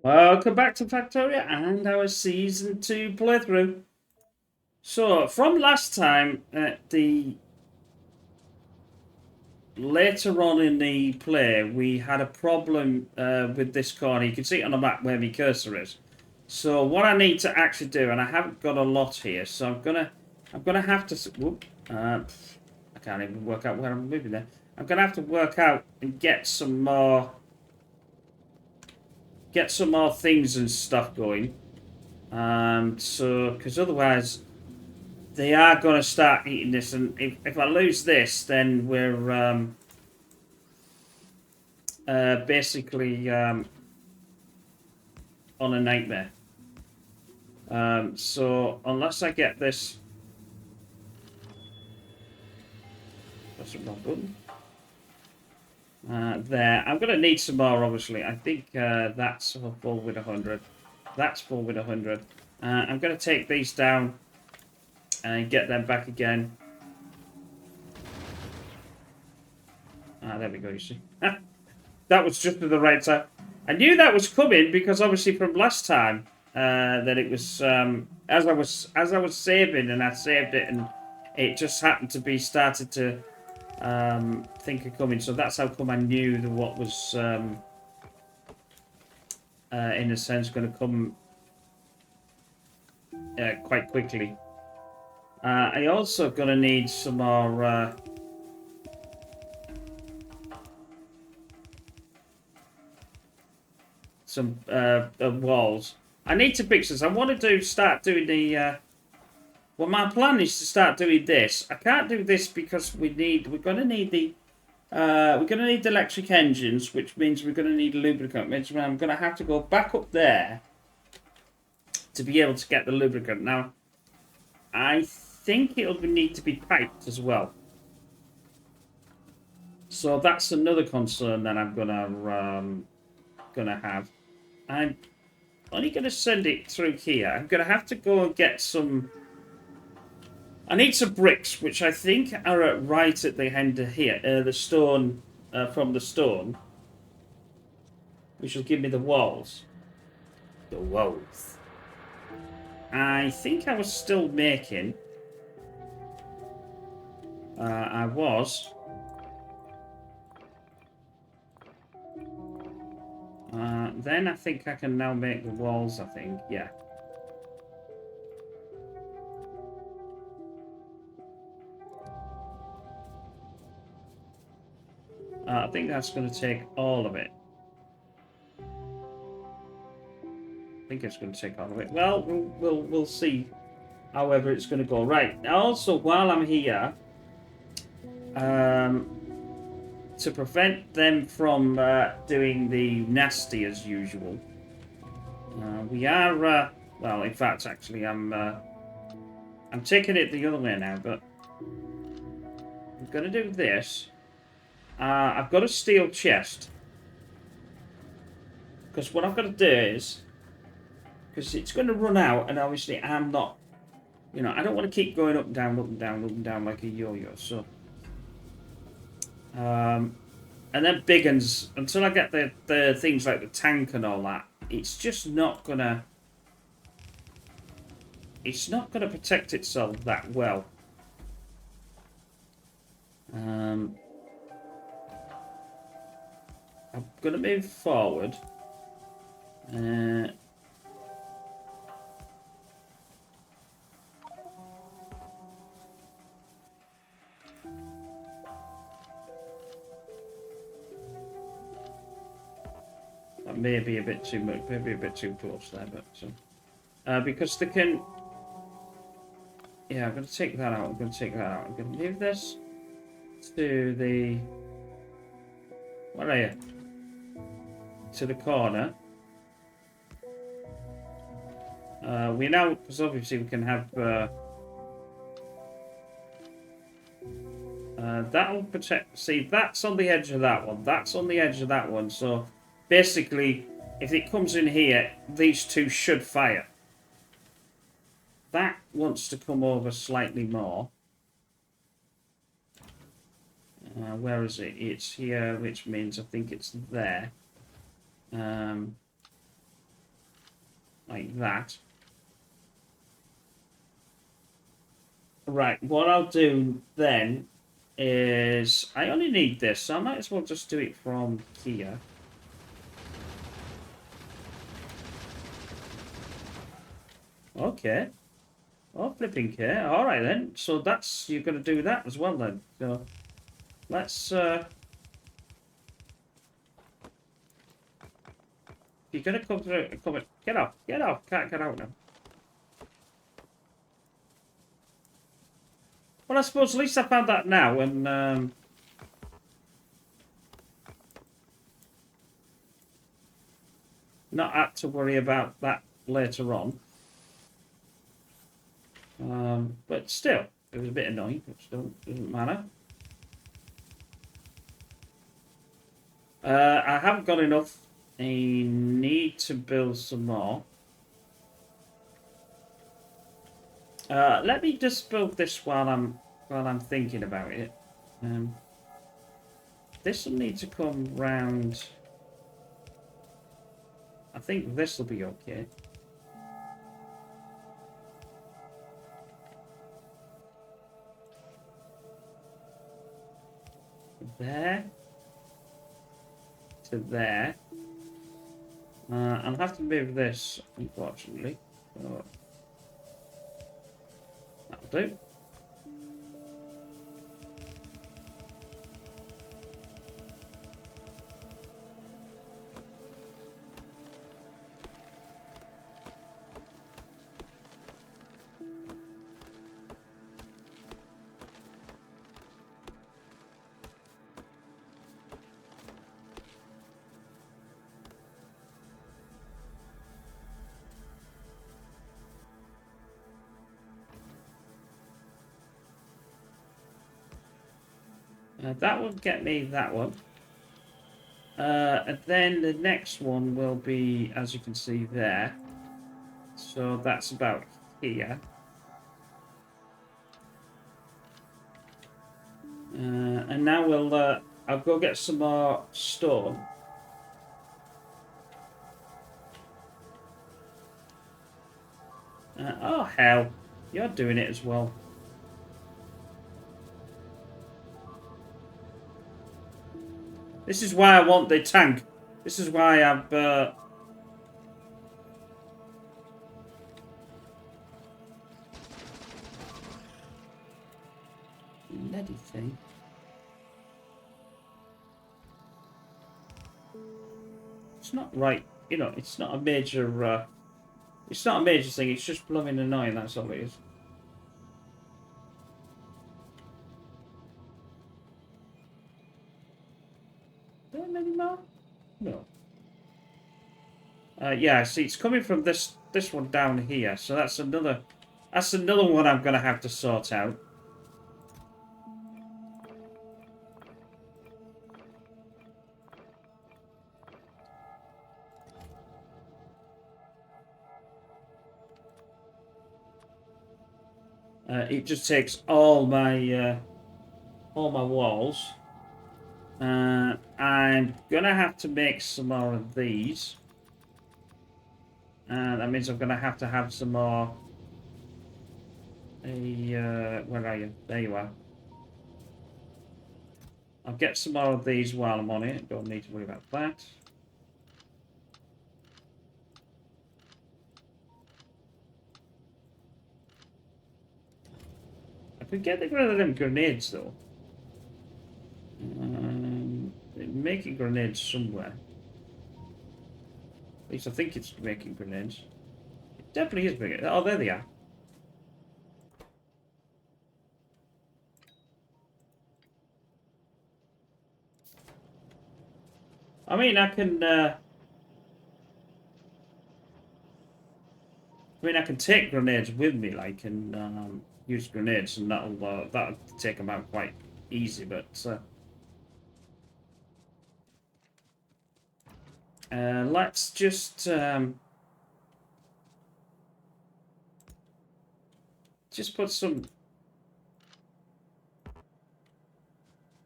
Welcome back to Factorio and our Season 2 playthrough. So, from last time, the later on in the play, we had a problem with this corner. You can see it on the map where my cursor is. So, what I need to actually do, and I haven't got a lot here, so I'm gonna have to. Whoop, I can't even work out where I'm moving there. I'm gonna have to work out and get some more things and stuff going. Because otherwise they are going to start eating this, and if I lose this, then we're basically on a nightmare. So unless I get this, that's the wrong button. There, I'm going to need some more. Obviously, I think that's full with 100. That's full with 100. I'm going to take these down and get them back again. There we go. You see. That was just at the right time. I knew that was coming because obviously from last time that it was as I was saving and I saved it and it just happened to be started to think of coming. So that's how come I knew that what was in a sense going to come quite quickly. I also gonna need some more. Some walls. I need to fix this. I want to start doing the. Well, my plan is to start doing this. I can't do this because we're gonna need the. We're gonna need the electric engines, which means we're gonna need lubricant. Which means I'm gonna have to go back up there to be able to get the lubricant. Now, I think it'll need to be piped as well. So that's another concern that I'm gonna have. I'm only going to send it through here. I'm going to have to go and get some. I need some bricks, which I think are right at the end of here. The stone from the stone, which will give me the walls. The walls. I think I was still making. I was. Then I think I can now make the walls. I think, yeah. I think that's going to take all of it. I think it's going to take all of it. Well, we'll see. However, it's going to go right. Also, while I'm here, to prevent them from doing the nasty as usual, we are. Well, in fact, actually, I'm taking it the other way now, but I'm going to do this. I've got a steel chest. Because what I've got to do is, because it's going to run out, and obviously I'm not, I don't want to keep going up and down, up and down, up and down like a yo-yo. So, and then big uns, until I get the things like the tank and all that, it's just not gonna. It's not gonna protect itself that well. I'm gonna move forward. That may be a bit too much, maybe a bit too close there, but because they can. Yeah, I'm going to take that out. I'm going to take that out. I'm going to move this to the. Where are you? To the corner. We now, because obviously we can have. That'll protect. See, that's on the edge of that one. That's on the edge of that one. So basically, if it comes in here, these two should fire. That wants to come over slightly more. Where is it? It's here, which means I think it's there. like that. Right, what I'll do then is I only need this, so I might as well just do it from here. Okay. Oh, flipping care. All right then. So that's you're going to do that as well then. So let's. You're going to come through. Come on. Get off. Get off. Can't get out now. Well, I suppose at least I found that now, and not have to worry about that later on. But still, it was a bit annoying. But still, doesn't matter. I haven't got enough. I need to build some more. Let me just build this while I'm thinking about it. This will need to come round. I think this will be okay. There to there. I'll have to move this, unfortunately. So that'll do. That will get me that one. And then the next one will be, as you can see there. So that's about here. And now I'll go get some more stone. Oh hell, you're doing it as well. This is why I want the tank. This is why I've... Bloody thing. It's not right. You know, it's not a major... it's not a major thing. It's just blooming annoying, that's all it is. Are there many more? No. Yeah, see, it's coming from this one down here, so that's another one I'm gonna have to sort out. It just takes all my walls. I'm gonna have to make some more of these. That means I'm gonna have to have some more. Where are you? There you are. I'll get some more of these while I'm on it. Don't need to worry about that. I could get rid of them grenades though. Making grenades somewhere. At least I think it's making grenades. It definitely is making. Oh, there they are. I mean, I can. I mean, I can take grenades with me, like, and use grenades, and that'll take them out quite easy. But let's just put some.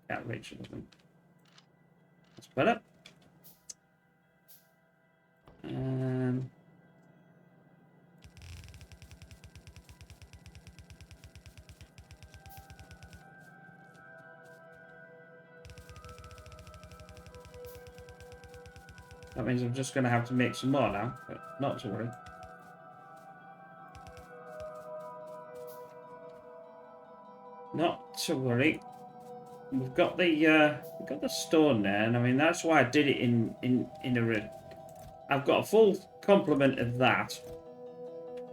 Can't reach it. That's better. That means I'm just going to have to make some more now, but not to worry. Not to worry. We've got the stone there, and I mean that's why I did it in a. I've got a full complement of that.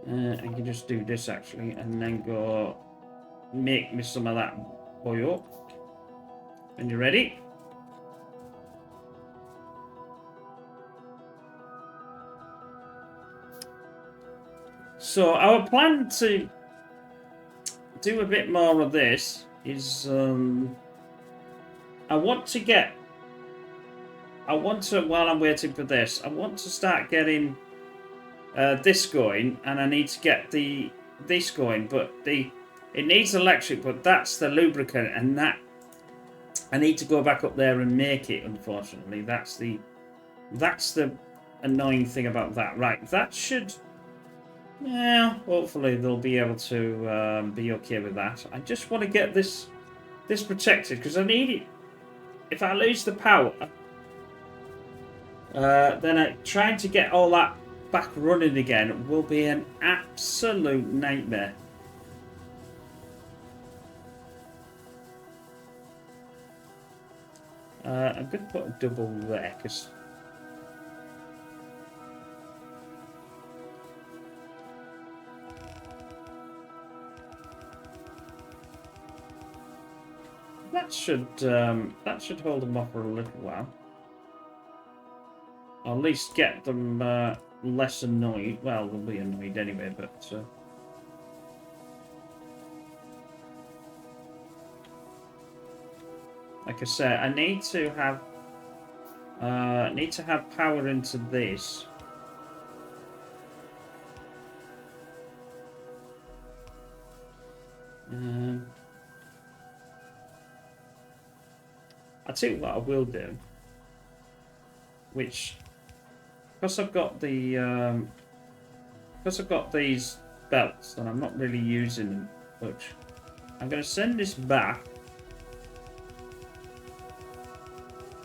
I can just do this actually, and then go make me some of that oil. And you ready? So our plan to do a bit more of this is I want to while I'm waiting for this, I want to start getting this going, and I need to get this going, but it needs electric, but that's the lubricant, and that I need to go back up there and make it. Unfortunately, that's the annoying thing about that. Right, that should. Yeah, hopefully they'll be able to be okay with that. I just want to get this protected because I need it. If I lose the power, then trying to get all that back running again will be an absolute nightmare. I'm going to put a double there because that should hold them off for a little while. Or at least get them less annoyed. Well, they'll be annoyed anyway, but like I said, I need to have power into this. I'll tell you what I will do, which because I've got these belts and I'm not really using them much, I'm going to send this back.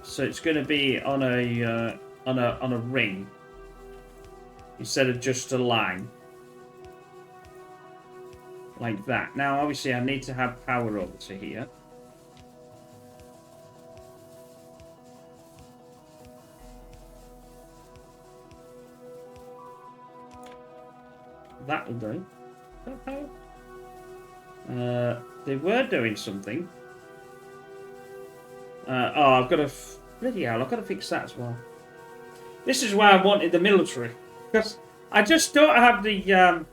So it's going to be on a ring instead of just a line like that. Now, obviously, I need to have power over to here. That'll do. They were doing something. Oh, I've got to. Bloody hell, I've got to fix that as well. This is why I wanted the military. Because I just don't have the. I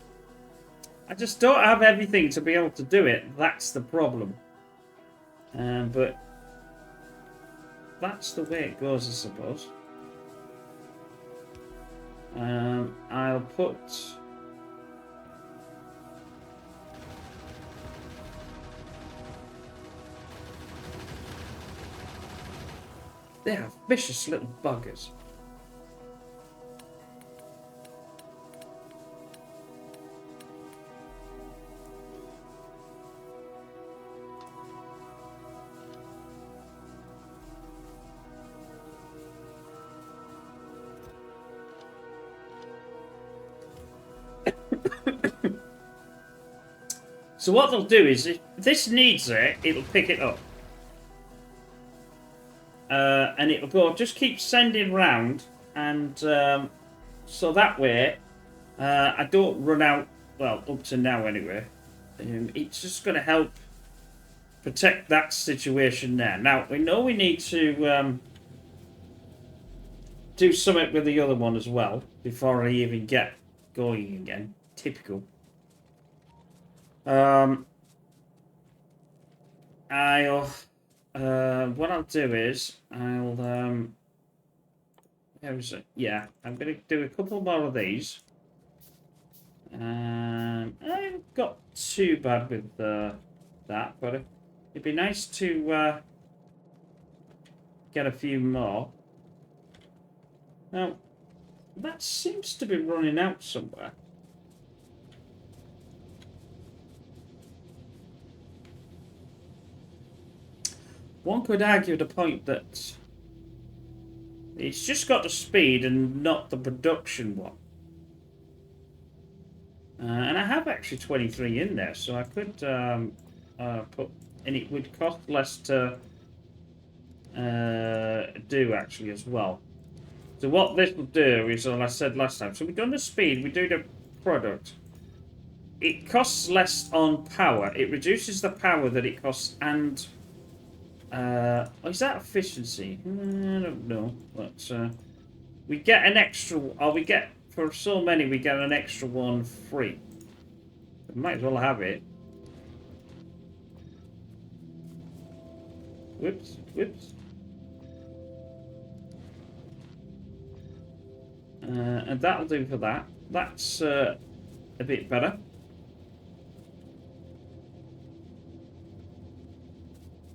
just don't have everything to be able to do it. That's the problem. But that's the way it goes, I suppose. I'll put. They are vicious little buggers. So what they'll do is, if this needs it, it'll pick it up. And it'll go, just keep sending round, and so that way I don't run out, well, up to now anyway. It's just going to help protect that situation there. Now, we know we need to do something with the other one as well, before I even get going again. Typical. What I'll do is I'll yeah, I'm gonna do a couple more of these. I haven't got too bad with that, but it'd be nice to get a few more. Now that seems to be running out somewhere. One could argue the point that It's just got the speed and not the production one. And I have actually 23 in there, so I could put... And it would cost less to do, actually, as well. So what this will do is, as I said last time, so we've done the speed, we do the product. It costs less on power. It reduces the power that it costs and... is that efficiency? I don't know. But we get an extra... Or we get... For so many, we get an extra one free. We might as well have it. Whoops. Whoops. And that'll do for that. That's a bit better.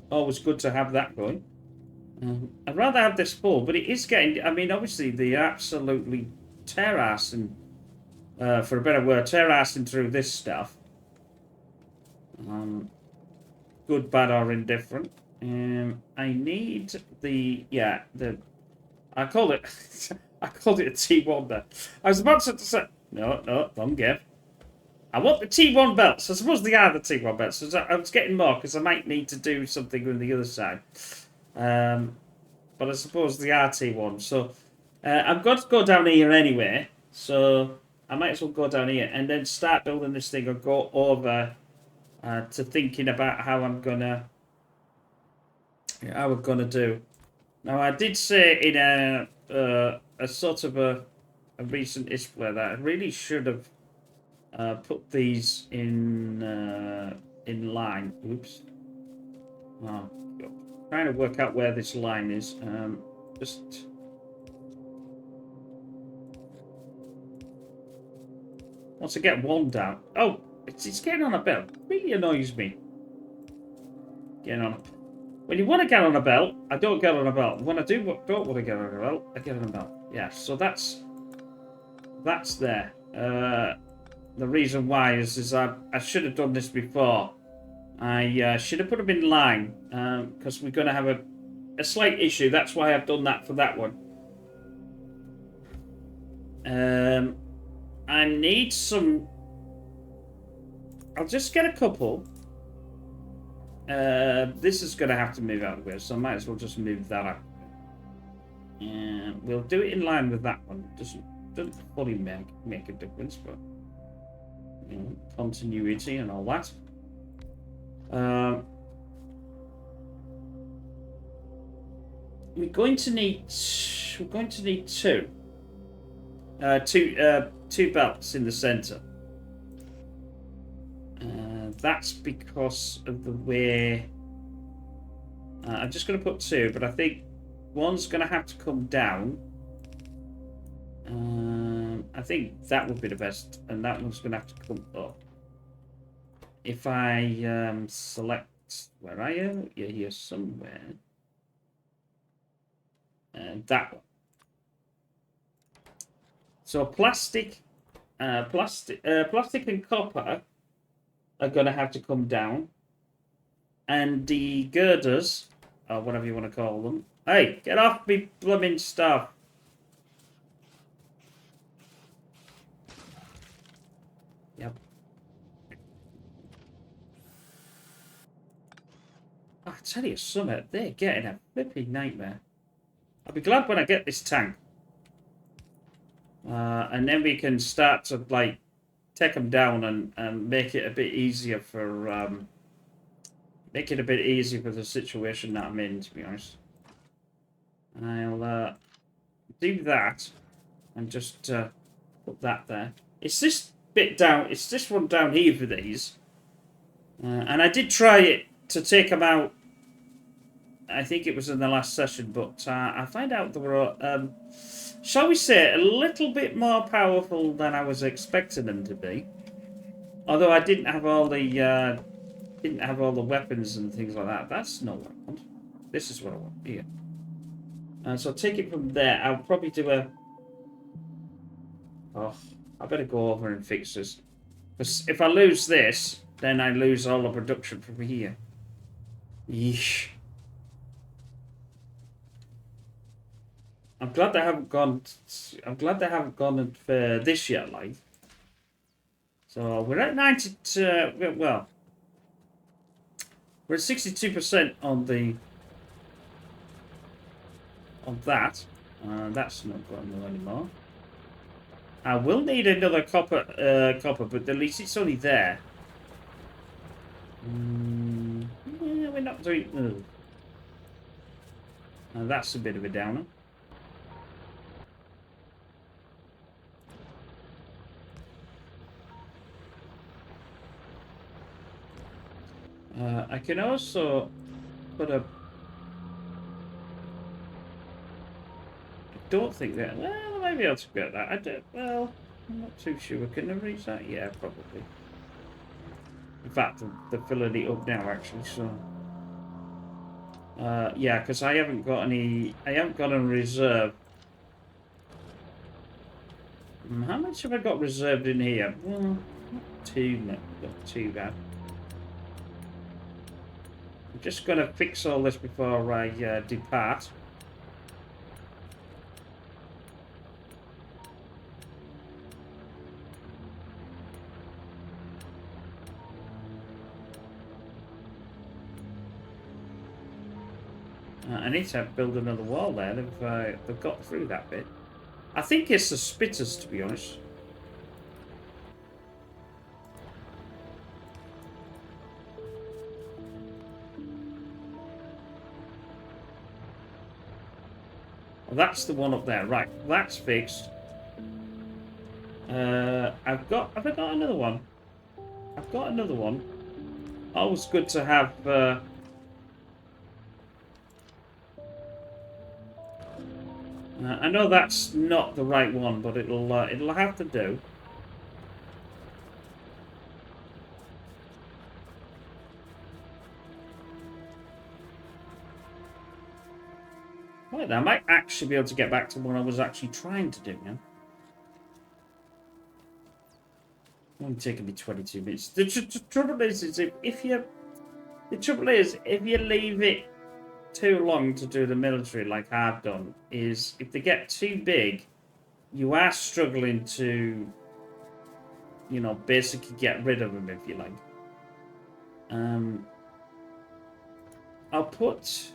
Always good to have that going. I'd rather have this full, but it is getting... I mean, obviously, they absolutely tear-assing, for a better word, tear-assing through this stuff. Good, bad, or indifferent. I need the... Yeah, the... I called it... I called it a T1 there. I was about to say... No, don't give. I want the T1 belts. I suppose they are the T1 belts. So I was getting more because I might need to do something on the other side. But I suppose they are T1. So I've got to go down here anyway. So I might as well go down here and then start building this thing or go over to thinking about how I'm gonna do. Now I did say in a sort of a recent display that I really should have put these in line. Oops. Oh, God. Trying to work out where this line is. Just once I get one down. Oh, it's getting on a belt. It really annoys me. Getting on. When you want to get on a belt, I don't get on a belt. When I don't want to get on a belt, I get on a belt. Yeah, so that's there. The reason why is I should have done this before. I should have put them in line because we're going to have a slight issue. That's why I've done that for that one. I need some... I'll just get a couple. This is going to have to move out of the way, so I might as well just move that up. We'll do it in line with that one. Doesn't fully make a difference, but you know, continuity and all that. We're going to need two belts in the center. That's because of the way... I'm just going to put two, but I think one's going to have to come down. I think that would be the best, and that one's going to have to come up. If I select... Where are you? You're here somewhere. And that one. So plastic and copper are going to have to come down, and the girders, or whatever you want to call them. Hey, get off me blooming stuff! Yep. I tell you something, they're getting a flipping nightmare. I'll be glad when I get this tank. And then we can start to, like, take them down and make it a bit easier for, make it a bit easier for the situation that I'm in, to be honest. I'll, do that and just, put that there. It's this bit down, it's this one down here for these. And I did try it to take them out. I think it was in the last session, but I find out they were, shall we say, a little bit more powerful than I was expecting them to be. Although I didn't have all the weapons and things like that. That's not what I want. This is what I want here. So I'll take it from there. I'll probably do a... Oh, I better go over and fix this. Because if I lose this, then I lose all the production from here. Yeesh. I'm glad they haven't gone. I'm glad they haven't gone for this yet, like. So we're at 90. Well, we're at 62% on the that. That's not going anymore. I will need another copper, but at least it's only there. Yeah, we're not doing. That's a bit of a downer. I can also put a. I don't think that. Well, I might be able to get that. I don't. Well, I'm not too sure. Can I reach that? Yeah, probably. In fact, they're filling it up now, actually. So. Yeah, because I haven't got any. I haven't got a reserve. How much have I got reserved in here? Well, not too bad. I'm just going to fix all this before I depart. I need to build another wall there. They've got through that bit. I think it's the spitters, to be honest. Well, that's the one up there. Right, that's fixed. Have I got another one? I've got another one. Always good to have. I know that's not the right one, but it'll have to do. Right, I might actually be able to get back to what I was actually trying to do now. It's only taking me 22 minutes. The trouble is if you leave it too long to do the military like I've done, is if they get too big, you are struggling to, basically get rid of them, if you like. I'll put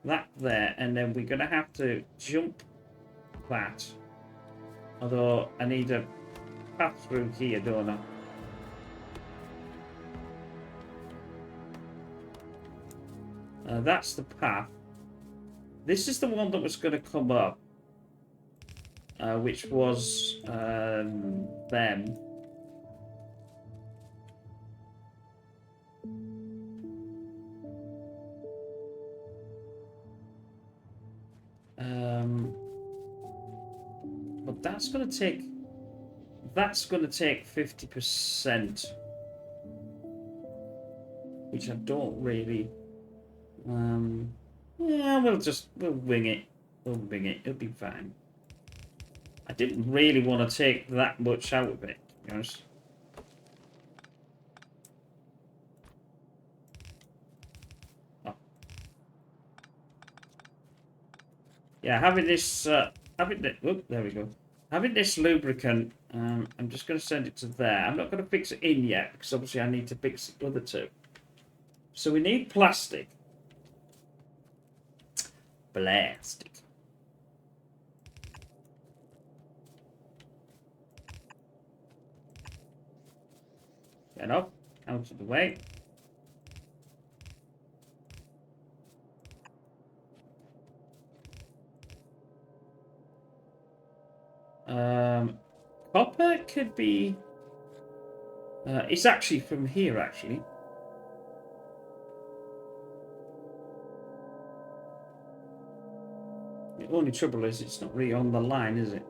that there, and then we're going to have to jump that. Although I need a path through here, don't I? That's the path. This is the one that was going to come up, which was them. But that's going to take 50%, which I don't really. Yeah, we'll wing it. We'll wing it. It'll be fine. I didn't really want to take that much out of it, to be honest. Oh. Yeah, having this, there we go. Having this lubricant, I'm just going to send it to there. I'm not going to fix it in yet, because obviously I need to fix the other two. So we need plastic. Plastic. Get up, out of the way. Copper could be. It's actually from here, actually. The only trouble is it's not really on the line, is it?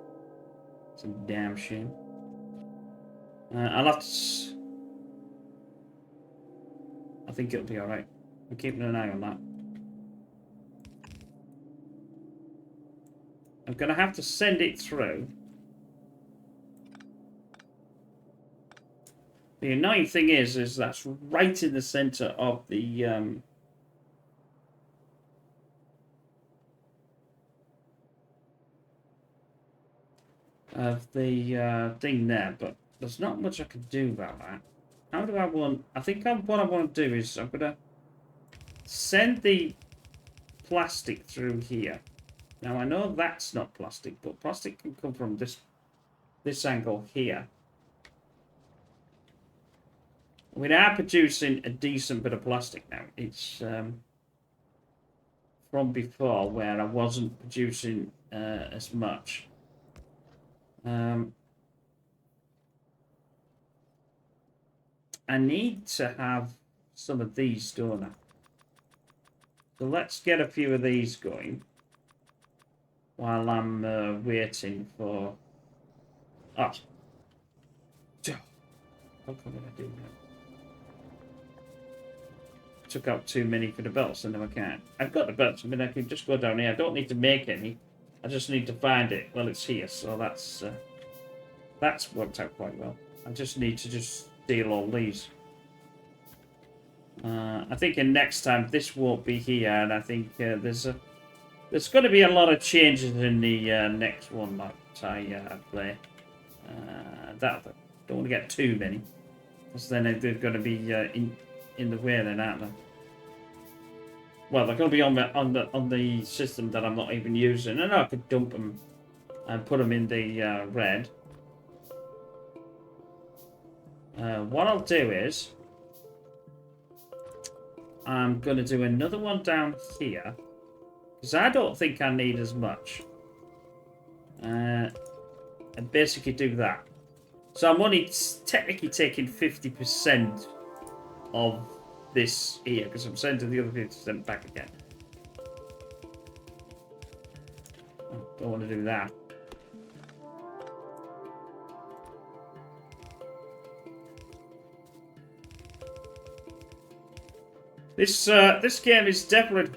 It's a damn shame. I'll have to. I think it'll be alright. I'm keeping an eye on that. I'm going to have to send it through. The annoying thing is that's right in the center of the of the thing there, but there's not much I can do about that. How do I want... I think what I want to do is I'm going to send the plastic through here. Now, I know that's not plastic, but plastic can come from this angle here. We are producing a decent bit of plastic now. It's from before where I wasn't producing as much. I need to have some of these, don't I? So let's get a few of these going while I'm waiting for... Oh. How come I do that? Took out too many for the belts, and now I can't. I've got the belts, I mean, I can just go down here. I don't need to make any. I just need to find it. Well, it's here, so that's worked out quite well. I just need to just steal all these. I think in next time this won't be here, and I think there's going to be a lot of changes in the next one that I play. That don't want to get too many, because then they're going to be in the way, then, aren't they? Well, they're going to be on the system that I'm not even using. I know I could dump them and put them in the red. What I'll do is I'm going to do another one down here, because I don't think I need as much. And basically do that. So I'm only technically taking 50% of this here, because I'm sending the other 50% back again. I don't want to do that. This game is definitely...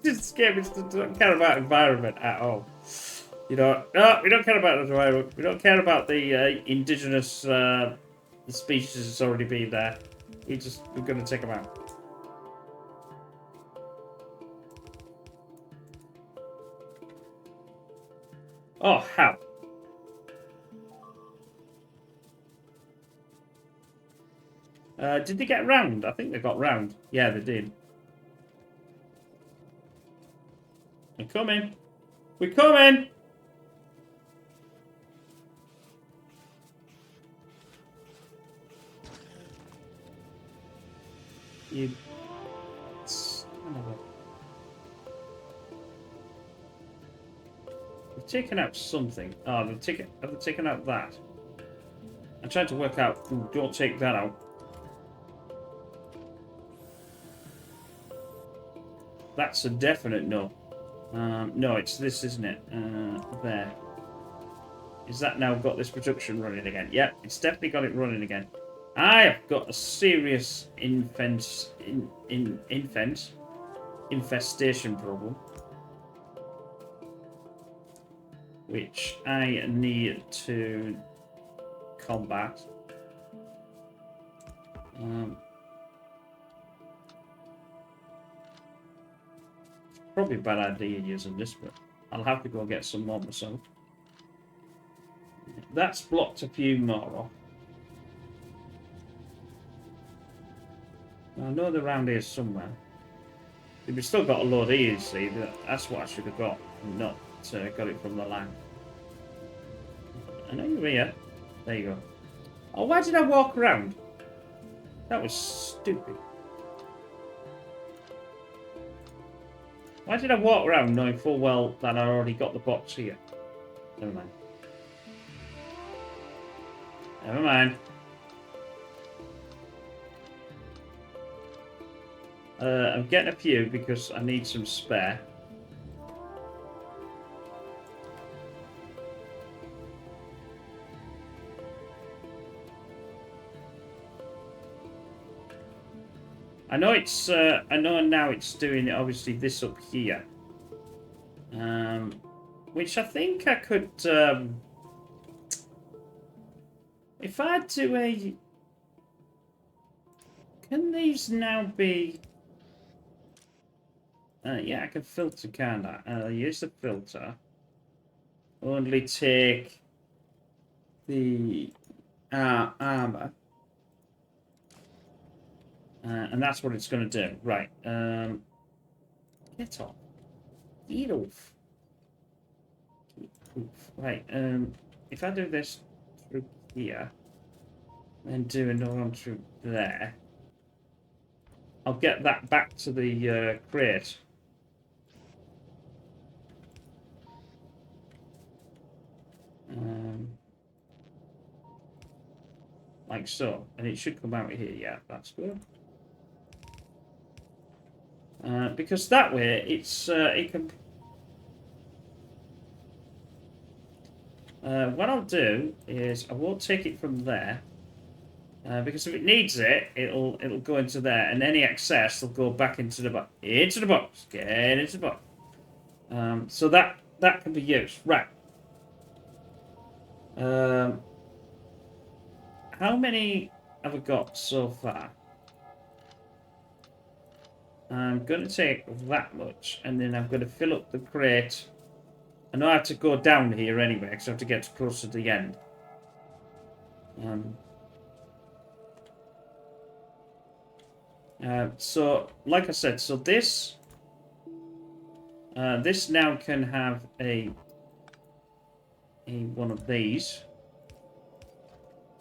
This game doesn't care about environment at all. You know, no, we don't care about the environment. We don't care about the indigenous the species that's already been there. We're going to take them out. Oh, how? Did they get round? I think they got round. Yeah, they did. We're coming. We're coming! You... They've taken out something. Oh, have they taken out that? I'm trying to work out. Ooh, don't take that out. That's a definite no. No, it's this, isn't it? There. Is that now got this production running again? Yeah, it's definitely got it running again. I have got a serious infestation problem, which I need to combat. Probably a bad idea using this, but I'll have to go get some more myself. That's blocked a few more off. I know they're around here somewhere. We've still got a load here, you see. That's what I should have got, and not got it from the line. I know you're here. There you go. Oh, why did I walk around? That was stupid. Why did I walk around knowing full well that I already got the box here? Never mind. Never mind. I'm getting a few because I need some spare. I know it's. I know now it's doing obviously this up here, which I think I could. If I do a. Can these now be? Yeah, I can filter, can't I? Use the filter. Only take the armor. And that's what it's going to do. Right. Get off. Get off. Oof. Right. If I do this through here, then do another one through there, I'll get that back to the crate. Like so. And it should come out here. Yeah, that's good. Because that way, it can... what I'll do is I won't take it from there. Because if it needs it, it'll go into there, and any excess will go back into the box. Into the box. Get into the box. So that can be used. Right. How many have I got so far? I'm going to take that much, and then I'm going to fill up the crate. I know I have to go down here anyway, because I have to get close to the end. So, like I said, so this now can have a one of these,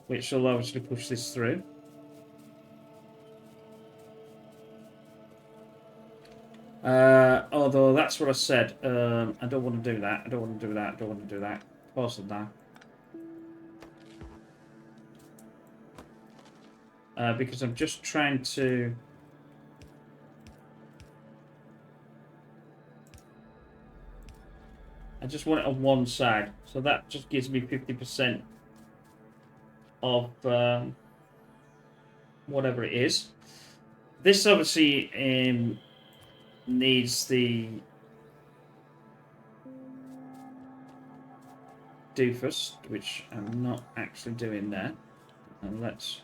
which will obviously push this through. Although that's what I said. I don't want to do that. I don't want to do that. I don't want to do that. Pause on that. Because I'm just trying to... I just want it on one side. So that just gives me 50% of whatever it is. This obviously needs the doofus, which I'm not actually doing there. And let's...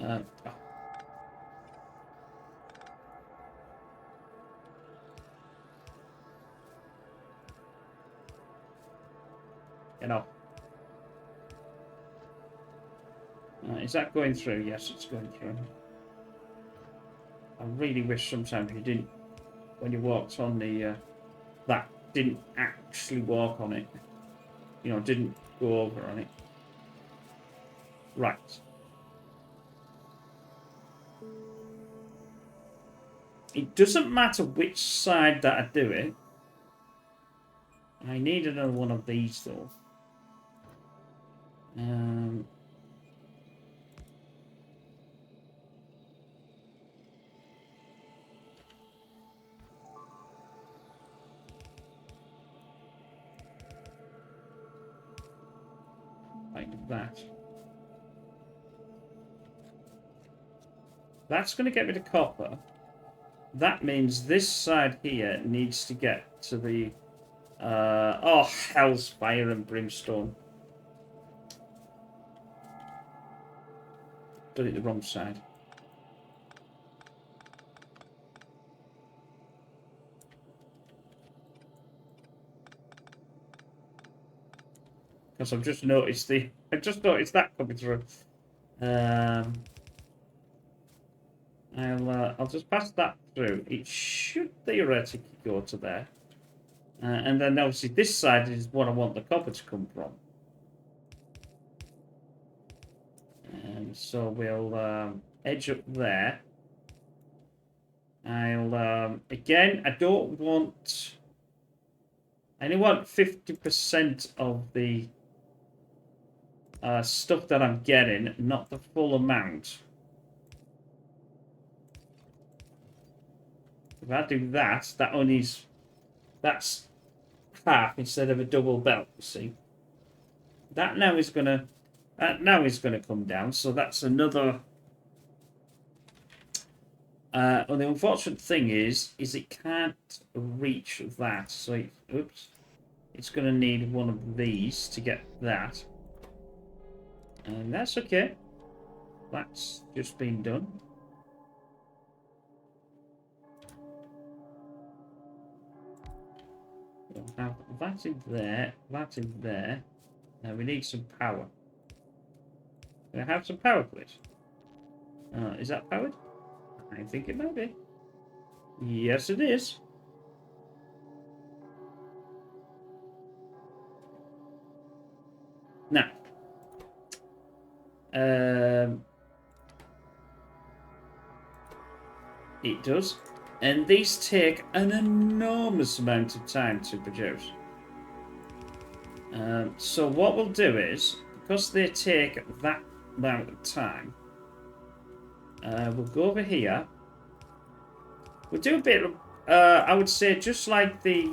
oh. Get off. Is that going through? Yes, it's going through. I really wish sometimes you didn't, when you walked on the, that didn't actually walk on it. You know, didn't go over on it. Right. It doesn't matter which side that I do it. I need another one of these, though. Like that. That's going to get rid of copper. That means this side here needs to get to the... oh, hell's fire and brimstone. Done it the wrong side. Because I've just noticed that coming through. I'll just pass that through. It should theoretically go to there. And then obviously this side is what I want the copper to come from. And so we'll edge up there. I'll again, I don't want... I only want 50% of the stuff that I'm getting, not the full amount. If I do that, that only is... That's half instead of a double belt, you see. That now is gonna come down, so that's another... well, the unfortunate thing is it can't reach that, so oops. It's going to need one of these to get that. And that's okay. That's just been done. We'll have that in there, that in there. Now we need some power. Can I have some power, please? Is that powered? I think it might be. Yes, it is. Now, it does. And these take an enormous amount of time to produce. So what we'll do is, because they take that amount of time, we'll go over here. We'll do a bit of, I would say, just like the...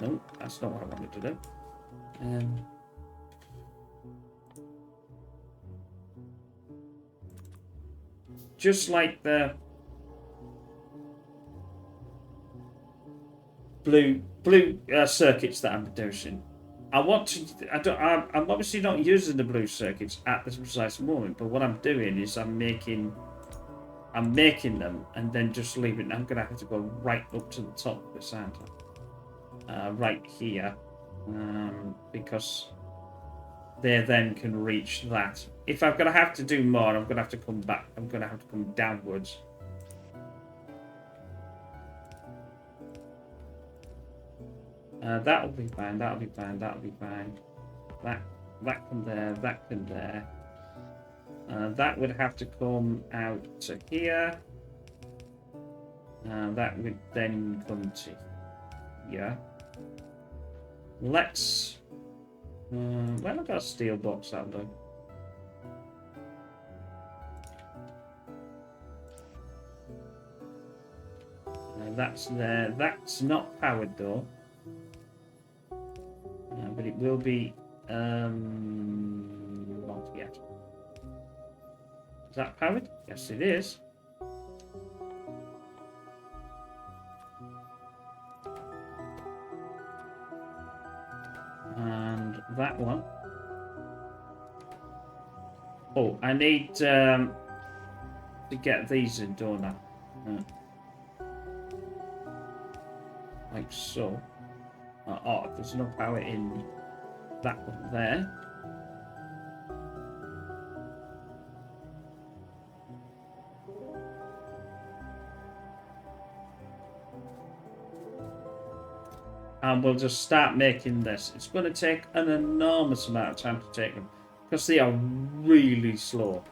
no, that's not what I wanted to do. Just like the blue circuits that I'm producing. I want to. I'm obviously not using the blue circuits at this precise moment, but what I'm doing is I'm making them and then just leaving. I'm gonna have to go right up to the top of this, aren't I? Right here, because they then can reach that. If I'm gonna have to do more, I'm gonna have to come back. I'm gonna have to come downwards. That'll be fine. That'll be fine. That'll be fine. That can there. That can there. That would have to come out to here. That would then come to here. Let's. Well, I've got a steel box. That'll do. That's there. That's not powered though. But it will be not yet. Is that powered? Yes, it is. And that one. Oh, I need to get these in, don't I? Like so. Oh, there's no power in that one there. And we'll just start making this. It's going to take an enormous amount of time to take them because they are really slow.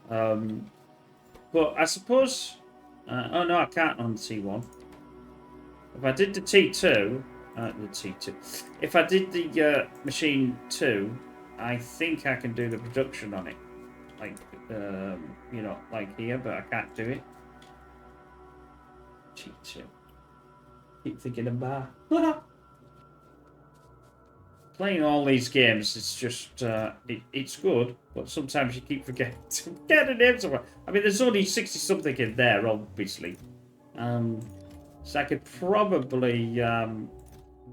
But I suppose... oh no, I can't on the T1. If I did the T2, if I did the machine 2, I think I can do the production on it, like you know, like here, but I can't do it. T2. Keep thinking about playing all these games. It's just it's good, but sometimes you keep forgetting to get the names of it. I mean, there's only 60 something in there, obviously. So I could probably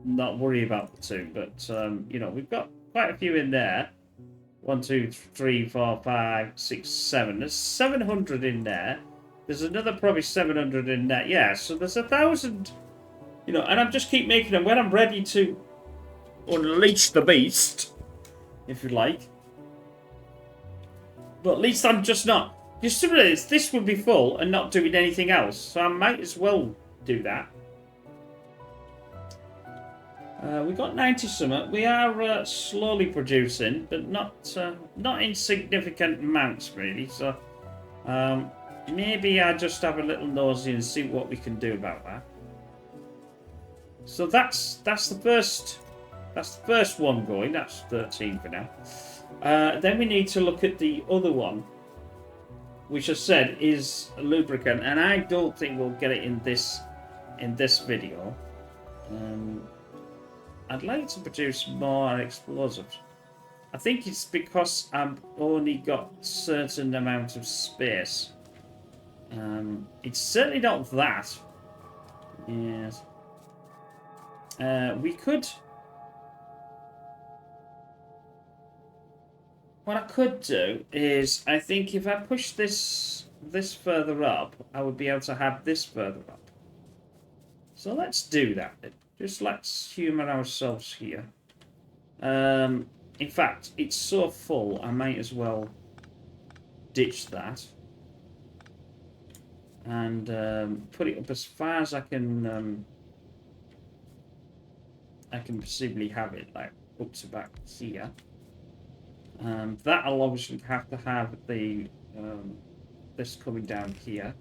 not worry about the two, but you know, we've got quite a few in there. 1, 2, 3, 4, 5, 6, 7. There's 700 in there. There's another probably 700 in there. Yeah, so there's 1,000. You know, and I just keep making them when I'm ready to unleash the beast, if you like. But at least I'm just not. Just this would be full and not doing anything else, so I might as well do that. We got 90 something. We are slowly producing, but not in significant amounts really. So maybe I just have a little nosy and see what we can do about that. So that's the first one going. That's 13 for now. Then we need to look at the other one, which I said is lubricant, and I don't think we'll get it in this video. I'd like to produce more explosives. I think it's because I've only got a certain amount of space. It's certainly not that. Yes. We could... What I could do is, I think if I push this further up, I would be able to have this further up. So let's do that. Just let's humour ourselves here. In fact, it's so full, I might as well ditch that. And put it up as far as I can possibly have it, like up to back here. That'll obviously have to have the this coming down here.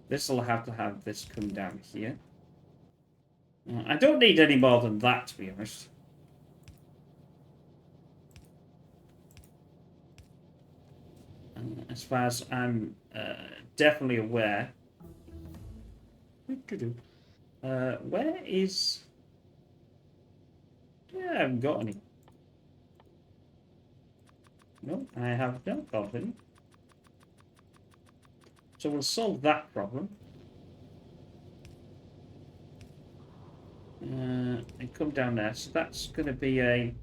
This will have to have this come down here. I don't need any more than that, to be honest. As far as I'm definitely aware. Where is... Yeah, I haven't got any. No, I have not got any. So we'll solve that problem. And come down there. So that's going to be a...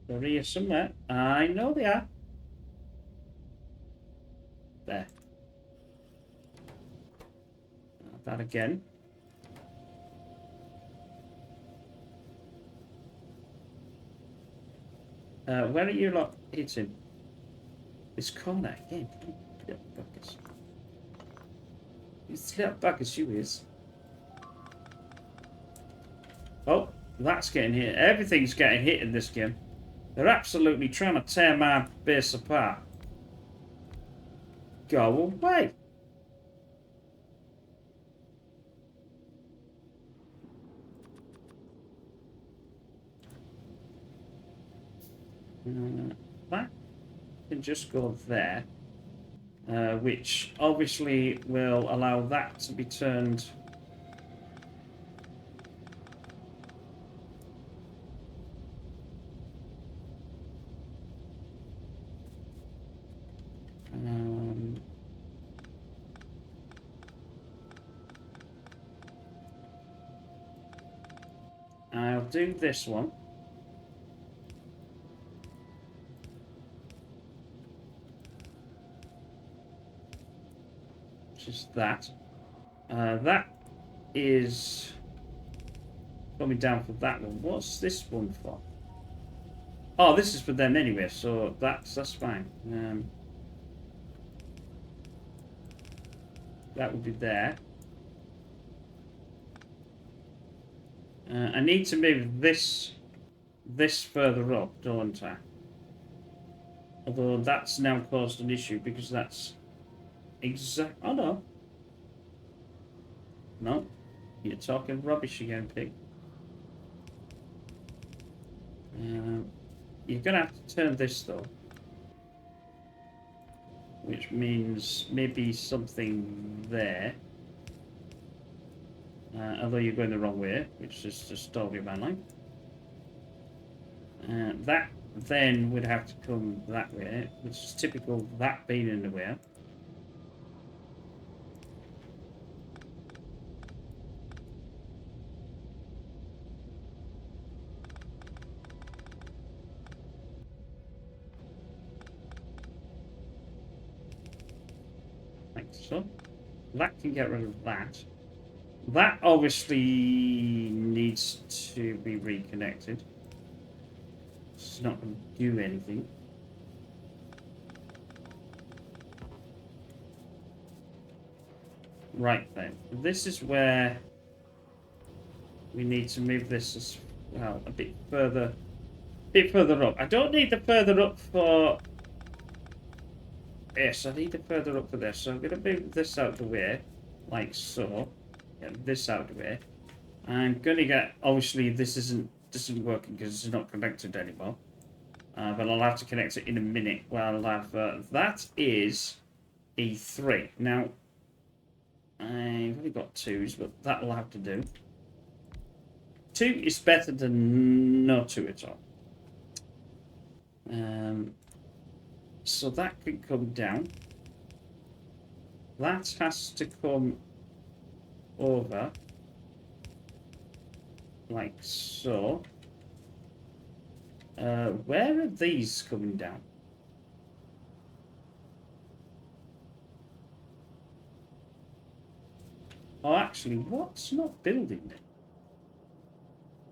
they're here somewhere. I know they are. There. That again. Where are you lot hitting? This corner again. Little buggers. These little buggers you is. Oh, that's getting hit. Everything's getting hit in this game. They're absolutely trying to tear my base apart. Go away. That can just go there. Which obviously will allow that to be turned... I'll do this one. Just that. That is coming down for that one. What's this one for? Oh, this is for them anyway, so that's fine. That would be there. I need to move this further up, don't I? Although that's now caused an issue because that's exact. Oh no. No, you're talking rubbish again, pig. You're gonna have to turn this though, which means maybe something there. Although you're going the wrong way, which is just story of my life. That then would have to come that way, which is typical of that being in the way. Like so. That can get rid of that. That obviously needs to be reconnected. It's not going to do anything. Right then, this is where we need to move this as well a bit further up. I don't need the further up for this. I need the further up for this. So I'm going to move this out of the way, like so. Get this out of the way. I'm going to get, obviously this isn't working because it's not connected anymore. But I'll have to connect it in a minute. Well, I'll have that is E3. Now, I've only got 2s, but that will have to do. 2 is better than no 2 at all. So that can come down. That has to come over like so. Where are these coming down? Oh, actually, what's not building it?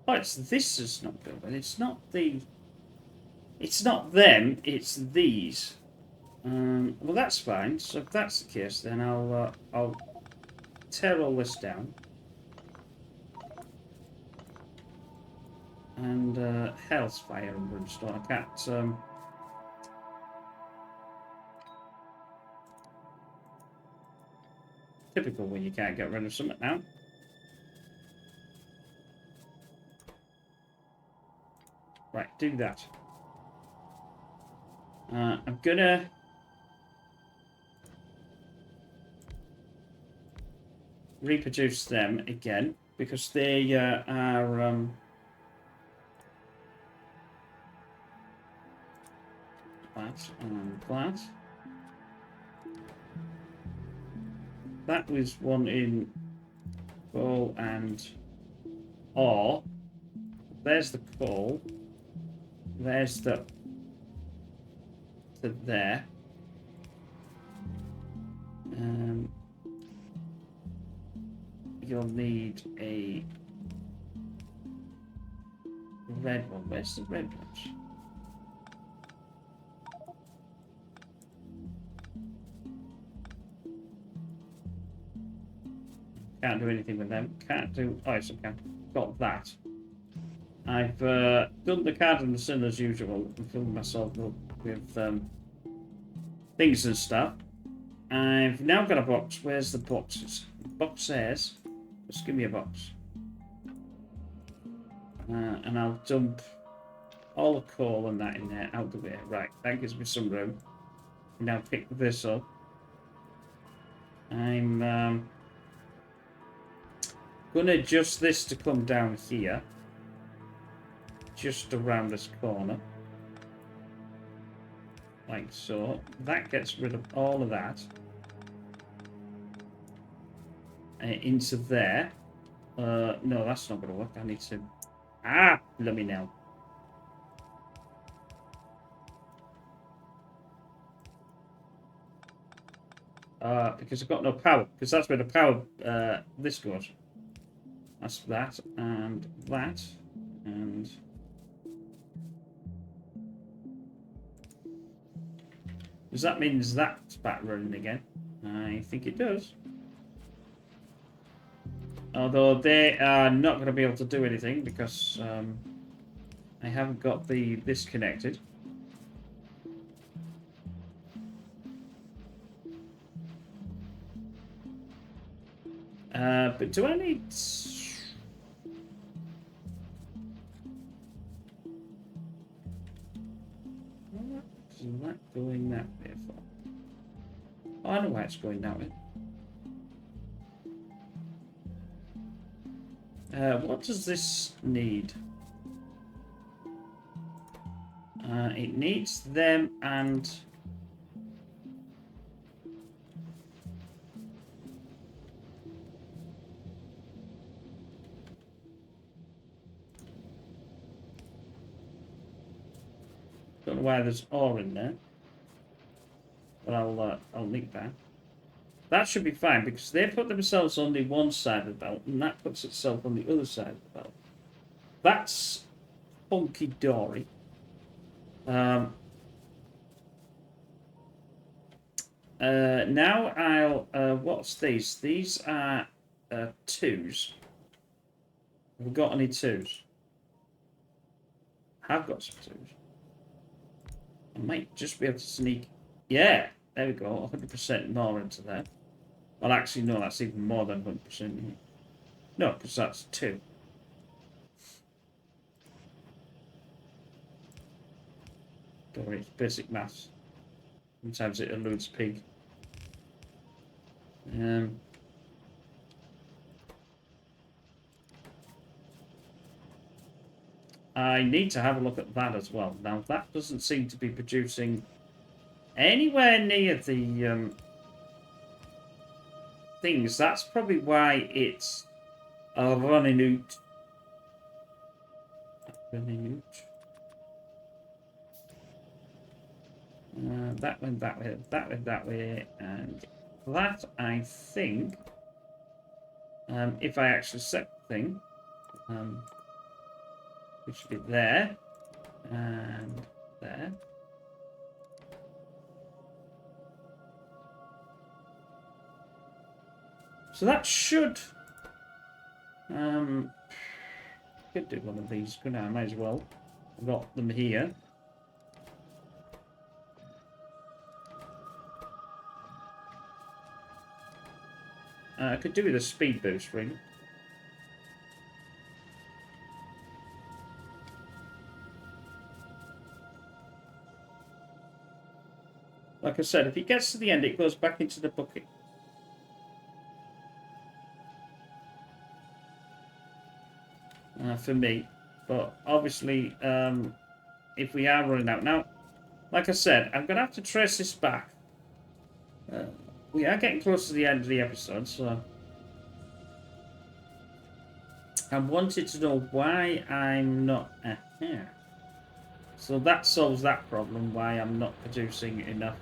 Oh, it's this that's not building. It's not the... It's not them, it's these. Well, that's fine. So if that's the case, then I'll tear all this down. And hell's fire and brimstone. I can't... Typical when you can't get rid of something now. Right, do that. I'm gonna... reproduce them again, because they are... that and that. That was one in coal and ore. There's the coal. There's the there. You'll need a red one. Where's the red ones? Can't do anything with them. Can't do... Oh, yes, I can. Got that. I've done the card and the sin as usual and filled myself up with things and stuff. I've now got a box. Where's the boxes? Box says, just give me a box. And I'll dump all the coal and that in there out the way. Right, that gives me some room. Now pick this up. I'm going to adjust this to come down here. Just around this corner. Like so. That gets rid of all of that. Into there. No, that's not going to work. I need to... Ah! Let me know. Because I've got no power. Because that's where the power... this goes. That's that. And that. And... Does that mean that's back running again? I think it does. Although they are not going to be able to do anything because I haven't got this connected. But do I need... What is that going that way for? Oh, I know why it's going that way. What does this need? It needs them and... Don't know why there's ore in there. But I'll link that. That should be fine because they put themselves on the one side of the belt and that puts itself on the other side of the belt. That's hunky dory. Now I'll what's these? These are twos. Have we got any twos? I've got some twos. I might just be able to sneak. Yeah, there we go. 100% more into there. Well, actually, no, that's even more than 100%. No, because that's 2. Don't worry, it's basic maths. Sometimes it eludes pig. I need to have a look at that as well. Now, that doesn't seem to be producing anywhere near the things. That's probably why it's running out. Running out. That went that way, that went that way, and that, I think, If I actually set the thing, which should be there and there. So that should could do one of these, couldn't I? Might as well. I've got them here. I could do with a speed boost, really. Like I said, if it gets to the end, it goes back into the bucket. For me. But obviously, if we are running out. Now, like I said, I'm going to have to trace this back. We are getting close to the end of the episode, so I wanted to know why I'm not here. So that solves that problem, why I'm not producing enough.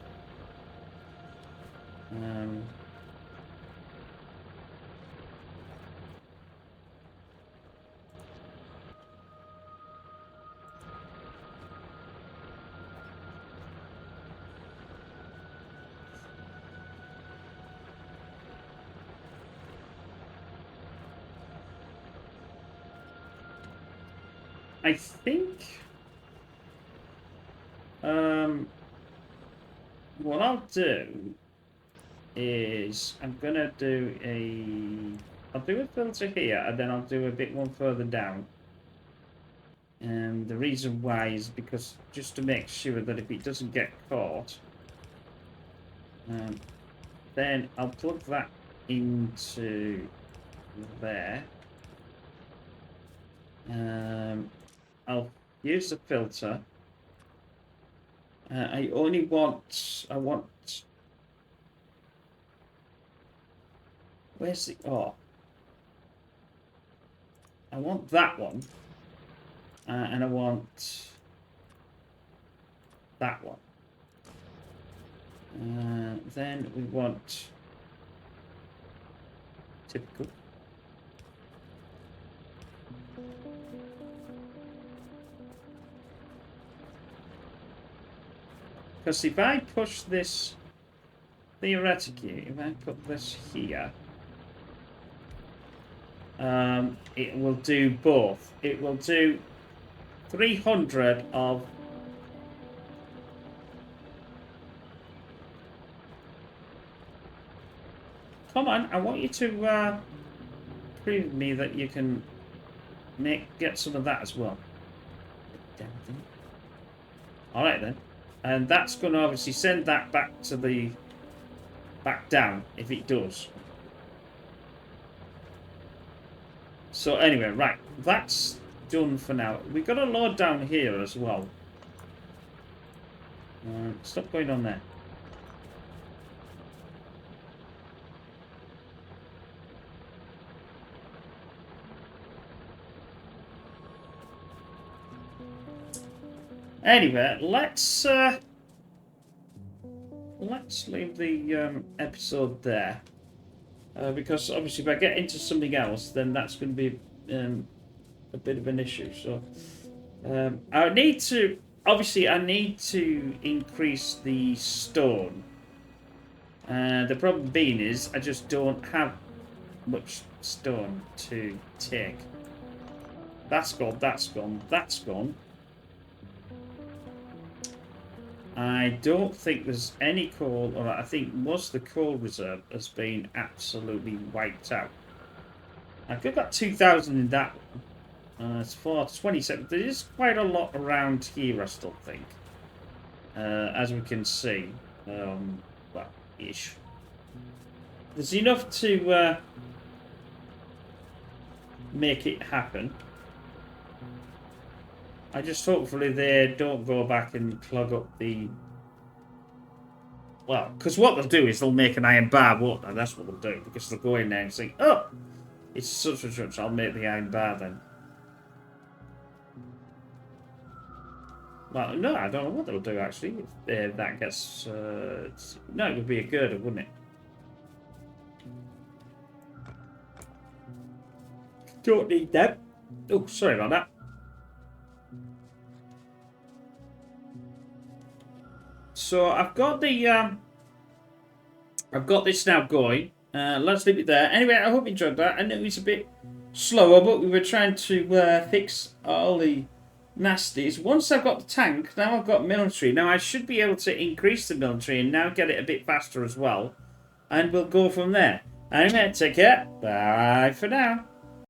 I think what I'll do is I'm gonna do I'll do a filter here and then I'll do a bit one further down. And the reason why is because just to make sure that if it doesn't get caught, then I'll plug that into there. I'll use the filter. I want. Where's the? Oh, I want that one, and I want that one. Then we want typical. Because if I push this, theoretically, if I put this here, it will do both. It will do 300 of... Come on, I want you to prove me that you can get some of that as well. Alright then. And that's going to obviously send that back down, if it does. So anyway, right, that's done for now. We've got a load down here as well. Stop going on there. Anyway, let's leave the episode there, because obviously if I get into something else, then that's going to be a bit of an issue. So I need to increase the stone. The problem being is I just don't have much stone to take. That's gone. That's gone. That's gone. I don't think there's any coal, or I think most of the coal reserve has been absolutely wiped out. I could have got 2,000 in that one. It's for 27. There is quite a lot around here, I still think. As we can see. Well, ish. There's enough to make it happen. I just hopefully they don't go back and clog up the... Well, because what they'll do is they'll make an iron bar, won't they? That's what they'll do. Because they'll go in there and say, oh, it's such and such, I'll make the iron bar then. Well, no, I don't know what they'll do, actually. If that gets... no, it would be a girder, wouldn't it? Don't need them. Oh, sorry about that. So I've got the I've got this now going. Let's leave it there. Anyway, I hope you enjoyed that. I know it's a bit slower, but we were trying to fix all the nasties. Once I've got the tank, now I've got military. Now I should be able to increase the military and now get it a bit faster as well. And we'll go from there. Anyway, take care. Bye for now.